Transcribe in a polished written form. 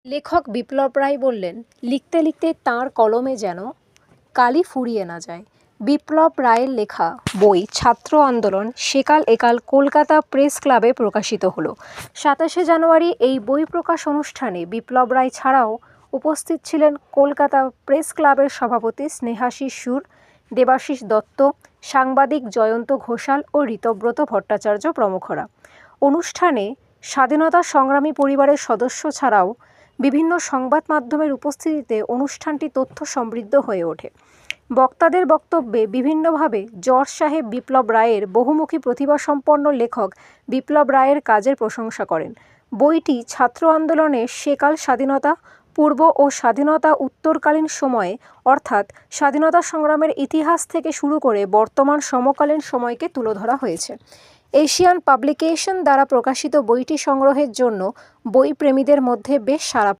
লেখক বিপ্লব রায় বললেন, লিখতে লিখতে তাঁর কলমে যেন কালি ফুরিয়ে না যায়। বিপ্লব রায়ের লেখা বই ছাত্র আন্দোলন সেকাল একাল কলকাতা প্রেস ক্লাবে প্রকাশিত হলো। 27শে জানুয়ারি এই বই প্রকাশ অনুষ্ঠানে বিপ্লব রায় ছাড়াও উপস্থিত ছিলেন কলকাতা প্রেস ক্লাবের সভাপতি স্নেহাশিস সুর, দেবাশিস দত্ত, সাংবাদিক জয়ন্ত ঘোষাল ও ঋতব্রত ভট্টাচার্য প্রমুখরা। অনুষ্ঠানে স্বাধীনতা সংগ্রামী পরিবারের সদস্য ছাড়াও বিভিন্ন সংবাদ মাধ্যমের উপস্থিতিতে অনুষ্ঠানটি তথ্য সমৃদ্ধ হয়ে ওঠে। বক্তাদের বক্তব্যে বিভিন্নভাবে জর্জ সাহেব বিপ্লব রায়ের বহুমুখী প্রতিভাসম্পন্ন লেখক বিপ্লব রায়ের কাজের প্রশংসা করেন। বইটি ছাত্র আন্দোলনের সেকাল স্বাধীনতা পূর্ব ও স্বাধীনতা উত্তরকালীন সময়ে অর্থাৎ স্বাধীনতা সংগ্রামের ইতিহাস থেকে শুরু করে বর্তমান সমকালীন সময়কে তুলে ধরা হয়েছে। এশিয়ান পাবলিকেশন দ্বারা প্রকাশিত বইটি সংগ্রহের জন্য বই প্রেমীদের মধ্যে বেশ সাড়া